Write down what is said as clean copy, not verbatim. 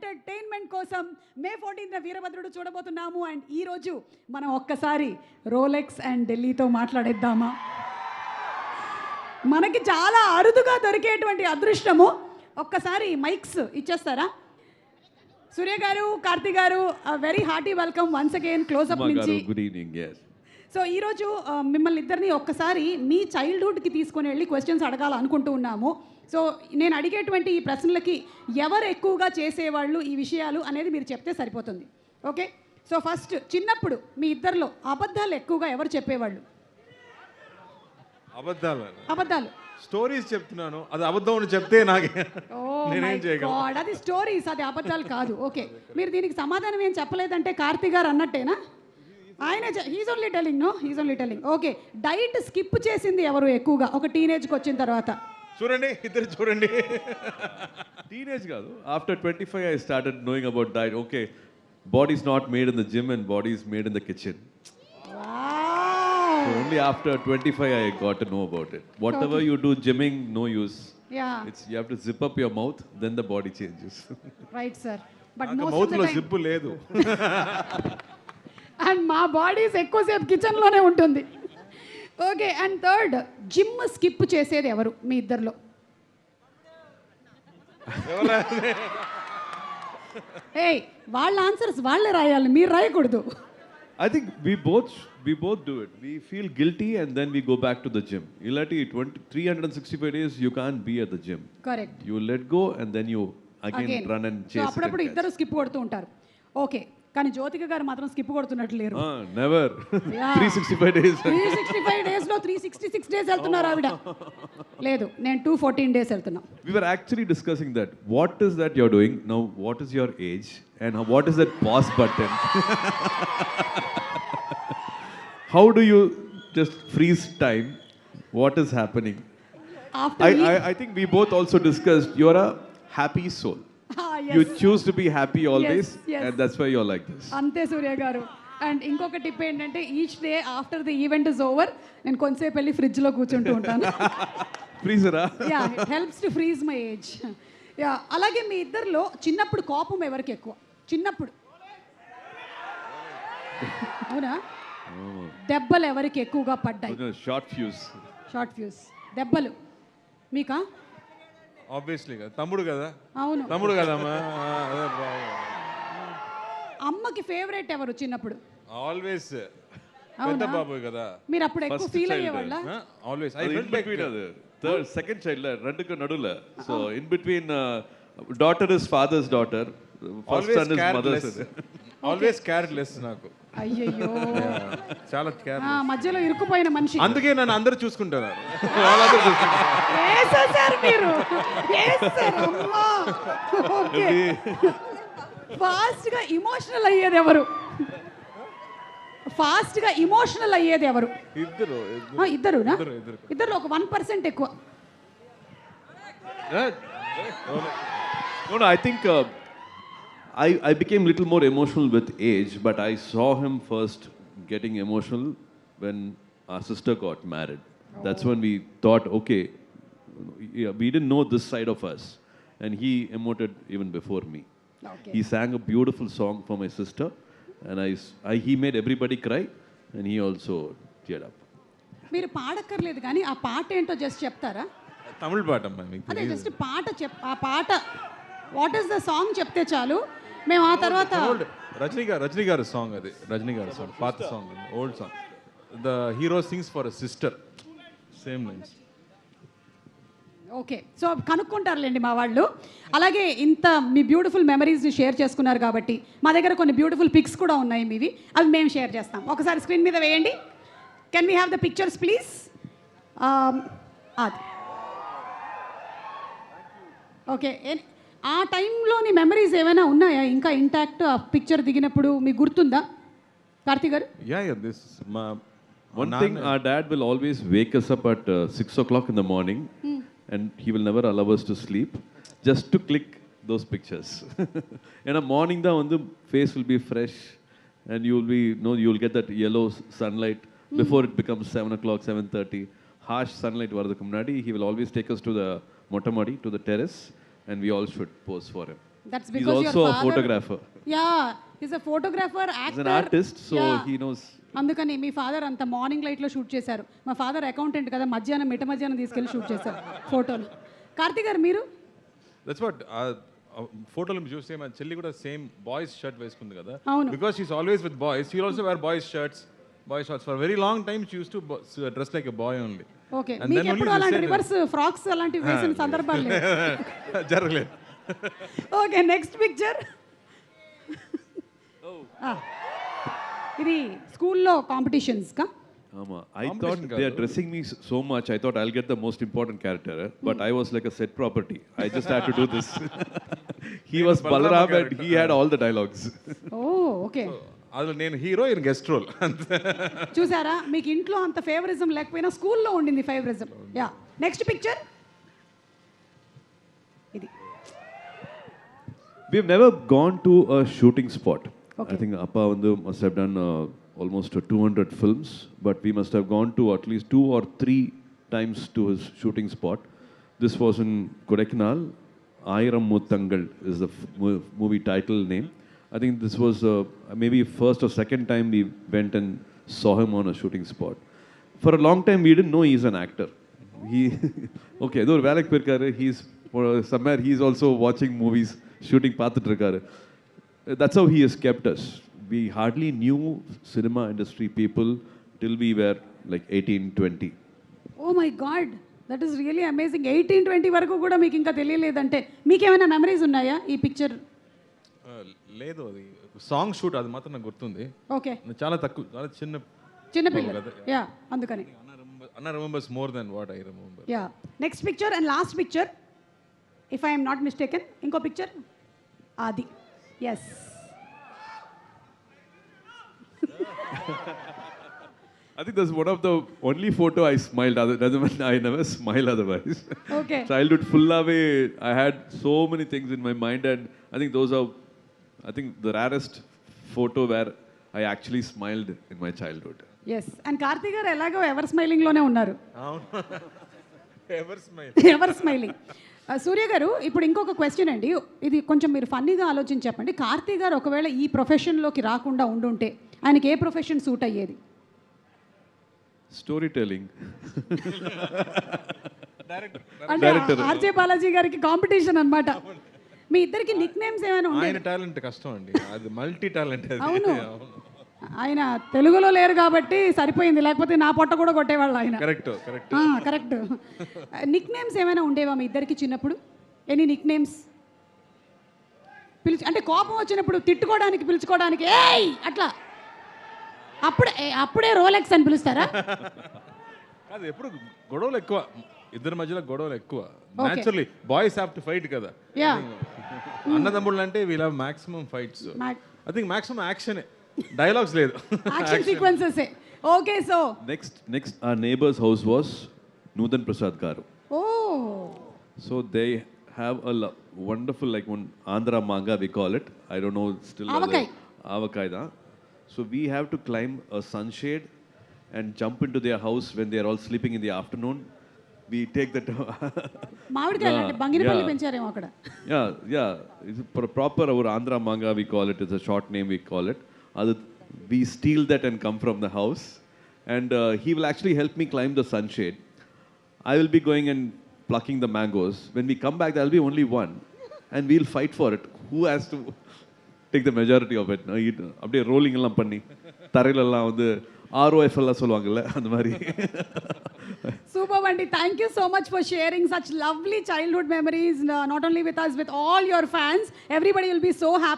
Entertainment కోసం మే 14న వీరభద్రుడు చూడబోతున్నాము. And ఈరోజు మనం ఒక్కసారి రోలెక్స్ అండ్ ఢిల్లీతో మాట్లాడేద్దామా? మనకి చాలా అరుదుగా దొరికేటువంటి అదృష్టము. ఒక్కసారి మైక్స్ ఇచ్చేస్తారా? సూర్య garu, Karthi garu, very hearty welcome once again close up నుంచి. Good evening. సో ఈరోజు మిమ్మల్ని ఇద్దరిని ఒక్కసారి మీ చైల్డ్హుడ్కి తీసుకొని వెళ్ళి క్వశ్చన్స్ అడగాలనుకుంటూ ఉన్నాము. సో నేను అడిగేటువంటి ఈ ప్రశ్నలకి ఎవరు ఎక్కువగా చేసేవాళ్ళు ఈ విషయాలు అనేది మీరు చెప్తే సరిపోతుంది. ఓకే, సో ఫస్ట్ చిన్నప్పుడు మీ ఇద్దరిలో అబద్ధాలు ఎక్కువగా ఎవరు చెప్పేవాళ్ళు? అబద్ధాలు స్టోరీస్ చెప్తున్నాను, అది అబద్ధం అని చెప్తే నాకే నేనేం చేయగలను? అది స్టోరీస్, అది అబద్ధాలు కాదు. ఓకే, మీరు దీనికి సమాధానం ఏం చెప్పలేదంటే కార్తీ గారు అన్నట్టేనా? ఆయన he's only telling. Okay, diet skip చేసింది ఎవరు ఎక్కువగా ఒక టీనేజ్కి వచ్చిన తర్వాత? చూడండి, ఇద్దరు చూడండి. టీనేజ్ కాదు, after 25 I started knowing about diet. Okay, body is not made in the gym and body is made in the kitchen. So only after 25 I got to know about it. Whatever you do gymming, no use. Yeah. You have to zip up your mouth, then the body changes. Right, sir. But నాకు most of mouth the లో time, zip లేదు. And మా bodies ఎక్కువసేపు కిచెన్లోనే ఉంటుంది. Okay, and third, gym skip చేసేది ఎవరు మీ ఇద్దరిలో? ఏయ్, వాళ్ళ ఆన్సర్స్ వాళ్ళే రాయాలి, మీరు రాయకూడదు. I think we both do it. We feel guilty and then we go back to the gym. Ilati 365 days you can't be at the gym. Correct. You let go and then you again run and so chase అప్పుడప్పుడు it. ఇద్దరు skip కొడుతూ ఉంటారు. Okay, కానీ జ్యోతిక గారు మాత్రం skip కొడుతున్నట్లు లేరు. Never. Yeah. 365 days. 365 డేస్లో 366 days వెళ్తున్నారు ఆవిడ. లేదు, నేను 214 డేస్ వెళ్తున్నా. We were actually discussing that. What is that you're doing now? What is your age? And what is that pause button? How do you just freeze time? What is happening? I think we both also discussed you're a happy soul. Yes. You choose to be happy always, Yes. and that's why you're like this. అంతే సూర్య గారు. And ఇంకొక tip ఏంటంటే each day after the event is over నేను కొంతసేపు వెళ్ళి ఫ్రిడ్జ్లో కూర్చుంటూ ఉంటాను. Freezer, yeah, it helps to freeze my age. Yeah, అలాగే మీ ఇద్దరిలో చిన్నప్పుడు కోపం ఎవరికి ఎక్కువ? చిన్నప్పుడు అవునా? దెబ్బలు ఎవరికి ఎక్కువగా పడ్డాయి? short fuse. షార్ట్ ఫ్యూస్ దెబ్బలు మీకా? ఆబ్వియస్లీ కదా, తమ్ముడు కదా. అవును, తమ్ముడు కదమ్మా. అమ్మకి ఫేవరెట్ ఎవరు చిన్నప్పుడు? ఆల్వేస్ పెద్ద బాబు కదా. మీరు అప్పుడు ఎక్కువ First ఫీల్ child. అయ్యేవాళ్ళ? ఆల్వేస్ In between third, second child, ரெண்டுக்கு நடுவுல. So in between, daughter is father's daughter, first son is mother's. Always careless నాకు. అయ్యయ్యో, చాలా కేర్. మధ్యలో ఇరుక్కుపోయిన మనిషి. అందుకే నన్ను అందరూ చూసుకుంటారు. వేసేసారు మీరు, వేసేసారు. అమ్మా. ఓకే, ఫాస్ట్గా ఇమోషనల్ అయ్యేది ఎవరు? ఇద్దరునా? ఇద్దరు ఒక 1% ఎక్కువ. No, I think I became little more emotional with age, but I saw him first getting emotional when our sister got married. That's when we thought, okay, we didn't know this side of us, and he emoted even before me. Okay. He sang a beautiful song for my sister, and he made everybody cry, and he also teared up. మీరు పాడక్కర్లేదు కానీ ఆ పాట ఏంటో just చెప్తారా? తమిళ పాట అమ్మా, మీకు అదే జస్ట్ పాట ఆ పాట వాట్ ఈస్ ద సాంగ్ చెప్తే చాలు, మేము ఆ తర్వాత. రజనీ గారు సాంగ్, అది రజనీ గారు సాంగ్, పాత song, old song. The hero sings for a sister, same lines. Okay, so కనుక్కుంటారులేండి మా వాళ్ళు. అలాగే ఇంత మీ బ్యూటిఫుల్ మెమరీస్ని షేర్ చేసుకున్నారు కాబట్టి మా దగ్గర కొన్ని బ్యూటిఫుల్ పిక్స్ కూడా ఉన్నాయి మీవి, అవి మేము షేర్ చేస్తాం. ఒకసారి స్క్రీన్ మీద వేయండి. Can we have the pictures please? అది ఓకే. ఆ టైంలోని మెమరీస్ ఏమైనా ఉన్నాయా ఇంకా ఇంటాక్ట్? ఆ పిక్చర్ దిగినప్పుడు మీకు గుర్తుందా కార్తీ గారు? This One thing, our dad will always wake us up at 6 o'clock in the morning, and he will never allow us to sleep, just to click those pictures. In the morning, the face will be fresh, and you will get that yellow sunlight before it becomes 7 o'clock, 7:30. Harsh sunlight varadukku munadi, he will always take us to the Mottamadi, to the terrace, and we all should pose for him. That's He's because also your a father, photographer. Yeah, he's a photographer, He's actor. an artist, so Yeah. he knows. అందుకని మీ father అంత morning లైట్లో shoot చేశారు. మా father accountant కదా, మధ్యాహ్నం మధ్యాహ్నం తీసుకెళ్ళి shoot చేశారు ఫోటోలు. కార్తీక్ గారు మీరు? దట్స్ వాట్ ఫోటోలు చూస్తే మా చెల్లి కూడా సేమ్ బాయ్స్ షర్ట్ వేసుకుంది కదా, అవును. Because she's always with boys, she also wear boys shirts, boys shorts for very long time she used to dress like a boy only. Okay, మీకు ఎప్పుడు అలాంటి రివర్స్ ఫ్రాక్స్ అలాంటివి వేసిన సందర్భాలు లేవు? జరగలేదు. Okay, next picture. ఇది స్కూల్లో కాంపిటీషన్స్కా? I thought they are dressing me so much. I thought I'll get the most important character, but I was like a set property. I just had to do this. He was Balaram and he had all the dialogues. Oh okay, అందులో నేను hero, ఈయన guest role. చూసారా, మీకు ఇంట్లో అంత favouritism లేకపోయినా స్కూల్లో ఉండింది ఫేవరిజం. యా, నెక్స్ట్ పిక్చర్ ఇది. We've never gone to a shooting spot. Okay. I think Appa Vandu must have done almost 200 films, but we must have gone to at least 2 or 3 times to his shooting spot. This was in Kodaikanal. Ayiram Muttangal is the movie title name. I think this was maybe first or second time we went and saw him on a shooting spot. For a long time we didn't know he's an actor. He okay, though Valak Pirkar, he's somewhere he's also watching movies, shooting paathitrukkaru. That's how he has kept us. We hardly knew cinema industry people till we were like 18, 20. Oh my God, that is really amazing. 18-20 వరకు కూడా మీకు ఇంకా తెలియలేదంటే మీకు ఏమైనా memories ఉన్నాయా ఈ picture? లేదు, అది సాంగ్ షూట్, అది మాత్రం నాకు గుర్తుంది. ఓకే, చాలా తక్కువ, చాలా చిన్నపిల్లలు. యా, అందుకని అన్న remembers more than what I remember. Yeah, next picture and last picture if I'm not mistaken. ఇంకో పిక్చర్ అది. Yes, I think that's one of the only photo I smiled. Other doesn't mean I never smile otherwise. Okay. Childhood full away. I had so many things in my mind, and I think those are, I think the rarest photo where I actually smiled in my childhood. Yes, and Karthik garu ఎలాగో ever స్మైలింగ్లోనే ఉన్నారు. Ever smiling. సూర్య గారు, ఇప్పుడు ఇంకొక question అండి, ఇది కొంచెం మీరు ఫన్నీగా ఆలోచించి చెప్పండి. కార్తీక్ గారు ఒకవేళ ఈ ప్రొఫెషన్లోకి రాకుండా ఉండుంటే ఆయనకి ఏ ప్రొఫెషన్ సూట్ అయ్యేది? Storytelling. అంటే ఆర్జే బాలాజీ గారికి కాంపిటీషన్ అన్నమాట. మీ ఇద్దరికి నిక్ నేమ్స్ ఏమైనా ఉన్నాయి? ఆయన టాలెంట్ కష్టం అండి, అది మల్టీ టాలెంట్. అవును, ఆయన తెలుగులో లేరు కాబట్టి సరిపోయింది, లేకపోతే నా పొట్ట కూడా కొట్టేవాళ్ళు ఆయన. Correct correct correct. Nick names ఏమైనా ఉండేవా మీ ఇద్దరికి చిన్నప్పుడు? ఎనీ నిక్ నేమ్స్ అంటే కోపం వచ్చినప్పుడు తిట్టుకోవడానికి పిలుచుకోవడానికి ఏయ్ అట్లా, అప్పుడే రోలెక్స్ అని పిలుస్తారా? కాదు, ఎప్పుడు గొడవలు ఎక్కువ, ఇద్దరి మధ్యలో గొడవలు ఎక్కువ. Naturally boys have to fight కదా. యా, అన్నదమ్ముళ్ళు అంటే we'll have maximum fights. I think maximum action, dialogues లేదు, action sequences. Okay, so Next our neighbor's house was Nudan Prasad Garu. ఓ So they have a wonderful, like one Andhra manga we call it. I don't know still. Avakai. Avakai da. So we have to climb a sunshade and jump into their house when they are all sleeping in the afternoon. We take that. మామిడికాయలు అంటే బంగినపల్లి పెంచారేమో అక్కడ. Yeah. It's proper our Andhra manga we call it. It's a short name we call it. We steal that and come from the house, and he will actually help me climb the sunshade. I will be going and plucking the mangoes. When we come back, there will be only one, and we'll fight for it. Who has to take the majority of it? அப்படியே rolling எல்லாம் பண்ணி தரையிலெல்லாம் வந்து ROF எல்லாம் சொல்லுவாங்கல்ல அந்த மாதிரி. Super Vandy, thank you so much for sharing such lovely childhood memories, not only with us, with all your fans. Everybody will be so happy.